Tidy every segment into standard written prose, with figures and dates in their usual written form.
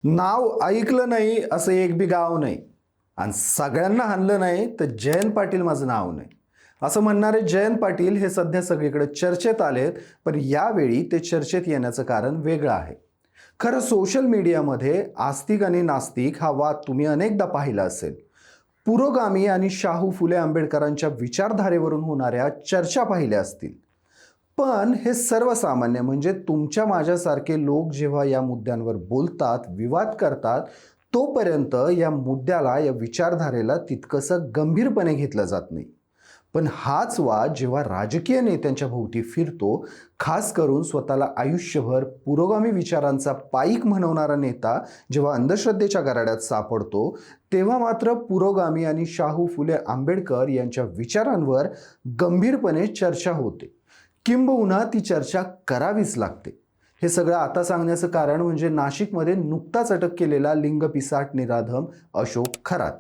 नाव ऐकलं नाही असं एक बी गाव नाही आणि सगळ्यांना हाणलं नाही तर जयंत पाटील माझं नाव नाही असं म्हणणारे जयंत पाटील हे सध्या सगळीकडे चर्चेत आलेत. पण यावेळी ते चर्चेत येण्याचं कारण वेगळं आहे. खरं सोशल मीडियामध्ये आस्तिक आणि नास्तिक हा वाद तुम्ही अनेकदा पाहिला असेल. पुरोगामी आणि शाहू फुले आंबेडकरांच्या विचारधारेवरून होणाऱ्या चर्चा पाहिल्या असतील. पण हे सर्वसामान्य म्हणजे तुमच्या माझ्यासारखे लोक जेव्हा या मुद्द्यांवर बोलतात, विवाद करतात, तोपर्यंत या मुद्द्याला, या विचारधारेला तितकंसं गंभीरपणे घेतलं जात नाही. पण हाच वाद जेव्हा राजकीय नेत्यांच्या भोवती फिरतो, खास करून स्वतःला आयुष्यभर पुरोगामी विचारांचा पाईक म्हणवणारा नेता जेव्हा अंधश्रद्धेच्या गराड्यात सापडतो, तेव्हा मात्र पुरोगामी आणि शाहू फुले आंबेडकर यांच्या विचारांवर गंभीरपणे चर्चा होते. किंबहुना ती चर्चा करावीच लागते. हे सगळं आता सांगण्याचं कारण म्हणजे नाशिकमध्ये नुकताच अटक केलेला लिंगपिसाट निराधम अशोक खरात.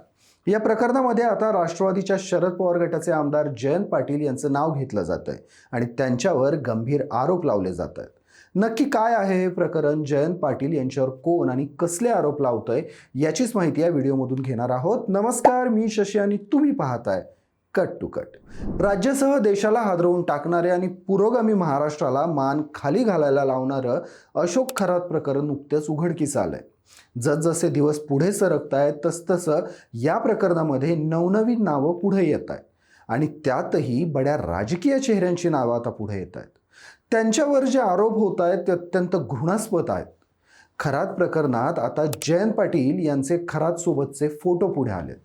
या प्रकरणामध्ये आता राष्ट्रवादीच्या शरद पवार गटाचे आमदार जयंत पाटील यांचं नाव घेतलं जात आहे आणि त्यांच्यावर गंभीर आरोप लावले जात आहेत. नक्की काय आहे हे प्रकरण, जयंत पाटील यांच्यावर कोण आणि कसले आरोप लावतंय, याचीच माहिती या व्हिडिओमधून घेणार आहोत. नमस्कार, मी शशी आणि तुम्ही पाहताय कट टू कट. राज्यासह देशाला हादरवून टाकणारे आणि पुरोगामी महाराष्ट्राला मान खाली घालायला लावणारं अशोक खरात प्रकरण नुकतेच उघडकीस आलंय. जसजसे दिवस पुढे सरकत आहेत तसतसं या प्रकरणामध्ये नवनवीन नावं पुढे येत आहेत आणि त्यातही बड्या राजकीय चेहऱ्यांची नावं आता पुढे येत आहेत. त्यांच्यावर जे आरोप होत आहेत ते अत्यंत घृणास्पद आहेत. खरात प्रकरणात आता जयंत पाटील यांचे खरात सोबतचे फोटो पुढे आलेत.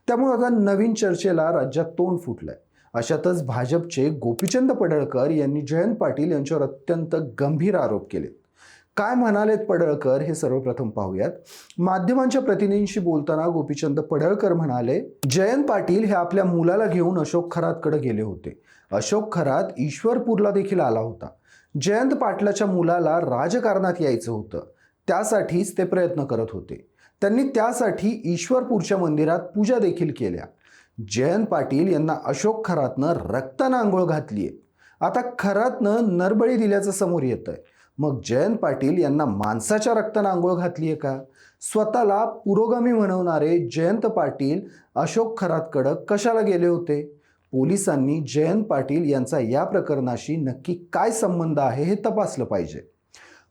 त्यामुळे आता नवीन चर्चेला राज्यात तोंड फुटलंय. अशातच भाजपचे गोपीचंद पडळकर यांनी जयंत पाटील यांच्यावर अत्यंत गंभीर आरोप केले. काय म्हणालेत पडळकर हे सर्वप्रथम पाहूयात. माध्यमांच्या प्रतिनिधींशी बोलताना गोपीचंद पडळकर म्हणाले, जयंत पाटील हे आपल्या मुलाला घेऊन अशोक खरातकडे गेले होते. अशोक खरात ईश्वरपूरला देखील आला होता. जयंत पाटलाच्या मुलाला राजकारणात यायचं होतं, त्यासाठीच ते प्रयत्न करत होते. त्यांनी त्यासाठी ईश्वरपूरच्या मंदिरात पूजा देखील केल्या. जयंत पाटील यांना अशोक खरातनं रक्तानं आंघोळ घातलीये. आता खरातनं नरबळी दिल्याचं समोर येतंय. मग जयंत पाटील यांना माणसाच्या रक्तानं आंघोळ घातलीये का? स्वतःला पुरोगामी म्हणवणारे जयंत पाटील अशोक खरातकडं कशाला गेले होते? पोलिसांनी जयंत पाटील यांचा या प्रकरणाशी नक्की काय संबंध आहे हे तपासलं पाहिजे.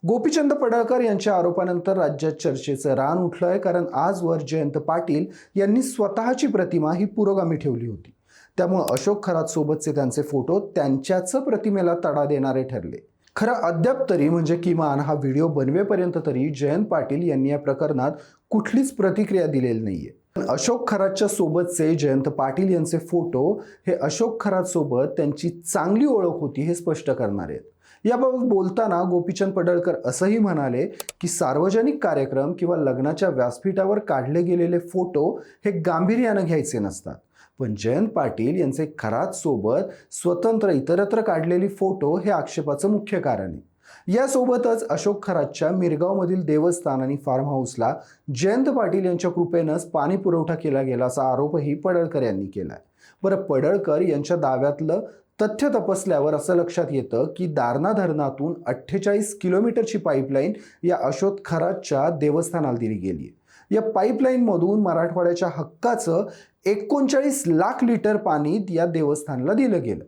गोपीचंद पडळकर यांच्या आरोपानंतर राज्यात चर्चेचं रान उठलंय. कारण आजवर जयंत पाटील यांनी स्वतःची प्रतिमा ही पुरोगामी ठेवली होती. त्यामुळे अशोक खरात सोबतचे त्यांचे फोटो त्यांच्याच प्रतिमेला तडा देणारे ठरले. खरं अद्याप तरी म्हणजे किमान हा व्हिडिओ बनवेपर्यंत तरी जयंत पाटील यांनी या प्रकरणात कुठलीच प्रतिक्रिया दिलेली नाहीये. अशोक खरातच्या सोबतचे जयंत पाटील यांचे फोटो हे अशोक खरात सोबत त्यांची चांगली ओळख होती हे स्पष्ट करणार आहेत. याबाबत बोलताना गोपीचंद पडळकर असंही म्हणाले की सार्वजनिक कार्यक्रम किंवा लग्नाच्या व्यासपीठावर काढले गेलेले फोटो हे गांभीर्यानं घ्यायचे नसतात. पण जयंत पाटील यांचे खरात सोबत स्वतंत्र इतरत्र काढलेली फोटो हे आक्षेपाचं मुख्य कारण आहे. यासोबतच अशोक खरातच्या मिरगावमधील देवस्थान आणि फार्म हाऊसला जयंत पाटील यांच्या कृपेनंच पाणी पुरवठा केला गेला असा आरोपही पडळकर यांनी केलाय. बरं, पडळकर यांच्या दाव्यातलं तथ्य तपासल्यावर असं लक्षात येतं की दारणा धरणातून 48 किलोमीटरची पाईपलाईन या अशोक खरातच्या देवस्थानाला दिली गेली. या पाईपलाईनमधून मराठवाड्याच्या हक्काचं 39 लाख लिटर पाणी या देवस्थानला दिलं गेलं.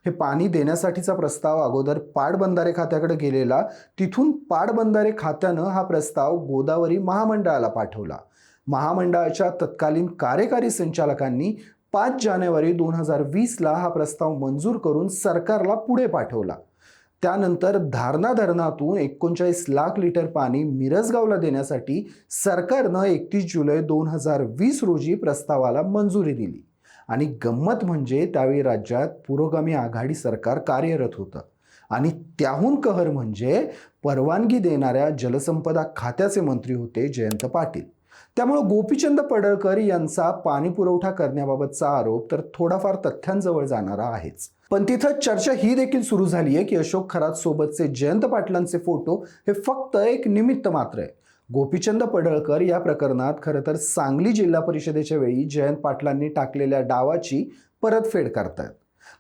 हे पाणी देण्यासाठीचा प्रस्ताव अगोदर पाटबंधारे खात्याकडे गेलेला. तिथून पाटबंधारे खात्यानं हा प्रस्ताव गोदावरी महामंडळाला पाठवला. महामंडळाच्या तत्कालीन कार्यकारी संचालकांनी 5 जानेवारी 2020ला हा प्रस्ताव मंजूर करून सरकारला पुढे पाठवला. त्यानंतर धारणा धरणातून 39 लाख लिटर पाणी मिरजगावला देण्यासाठी सरकारनं 31 जुलै 2020 रोजी प्रस्तावाला मंजुरी दिली. आणि गंमत म्हणजे त्यावेळी राज्यात पुरोगामी आघाडी सरकार कार्यरत होतं. आणि त्याहून कहर म्हणजे परवानगी देणाऱ्या जलसंपदा खात्याचे मंत्री होते जयंत पाटील. त्यामुळे गोपीचंद पडळकर यांचा पाणी पुरवठा करण्याबाबतचा आरोप तर थोडाफार तथ्यांजवळ जाणारा आहेच. पण तिथं चर्चा ही देखील सुरू झाली आहे की अशोक खरात सोबतचे जयंत पाटलांचे फोटो हे फक्त एक निमित्त मात्र आहे. गोपीचंद पडळकर या प्रकरणात खरं तर सांगली जिल्हा परिषदेच्या वेळी जयंत पाटलांनी टाकलेल्या डावाची परतफेड करतायत.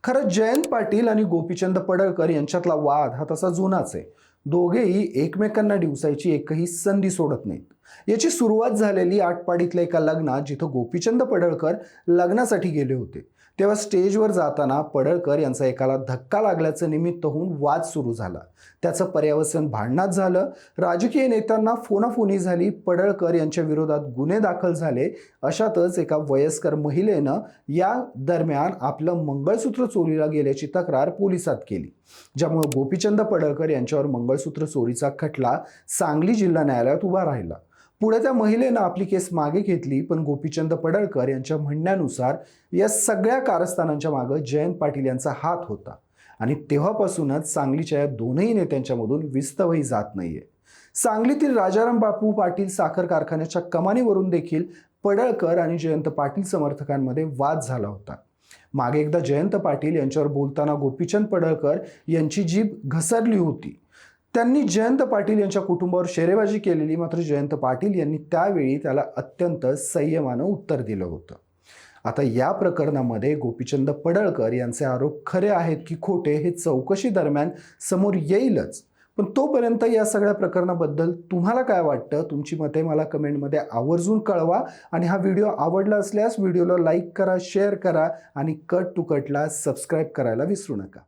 खरं जयंत पाटील आणि गोपीचंद पडळकर यांच्यातला वाद हा तसा जुनाच आहे. दोघेही एकमेकांना डिवसायची एकही संधी सोडत नाहीत। याची सुरुवात झालेली आटपाडीतल्या एका लग्नात, जिथं गोपीचंद पडळकर लग्नासाठी गेले होते। तेव्हा स्टेजवर जाताना पडळकर यांचा एकाला धक्का लागल्याचं निमित्त होऊन वाद सुरू झाला। त्याचं पर्यावसन भांडणात झालं। राजकीय नेत्यांना फोनाफोनी झाली। पडळकर यांच्या विरोधात गुन्हे दाखल झाले। अशातच एका वयस्कर महिलेनं या दरम्यान आपलं मंगळसूत्र चोरीला गेल्याची तक्रार पोलिसात केली, ज्यामुळे गोपीचंद पडळकर यांच्यावर मंगळसूत्र चोरीचा खटला सांगली जिल्हा न्यायालयात उभा राहिला। पुढे त्या महिलेनं आपली केस मागे घेतली, पण गोपीचंद पडळकर यांच्या म्हणण्यानुसार या सगळ्या कारस्थानांच्या मागे जयंत पाटील यांचा हात होता आणि तेव्हापासूनच सांगलीच्या या दोनही नेत्यांच्या मधून विस्तवही जात नाहीये। सांगलीतील राजाराम बापू पाटील साखर कारखान्याच्या कमानीवरून देखील पडळकर आणि जयंत पाटील समर्थकांमध्ये वाद झाला होता। मागे एकदा जयंत पाटील यांच्यावर बोलताना गोपीचंद पडळकर यांची जीभ घसरली होती। त्यांनी जयंत पाटील यांच्या कुटुंबावर शेरेबाजी केलेली, मात्र जयंत पाटील यांनी त्यावेळी त्याला अत्यंत संयमानं उत्तर दिलं होतं। आता या प्रकरणामध्ये गोपीचंद पडळकर यांचे आरोप खरे आहेत की खोटे हे चौकशी दरम्यान समोर येईलच। पण तोपर्यंत या सगळ्या प्रकरणाबद्दल तुम्हाला काय वाटतं? तुमची मते मला कमेंटमध्ये आवर्जून कळवा आणि हा व्हिडिओ आवडला असल्यास व्हिडिओला लाईक करा, शेअर करा आणि कट टू कटला सबस्क्राईब करायला विसरू नका।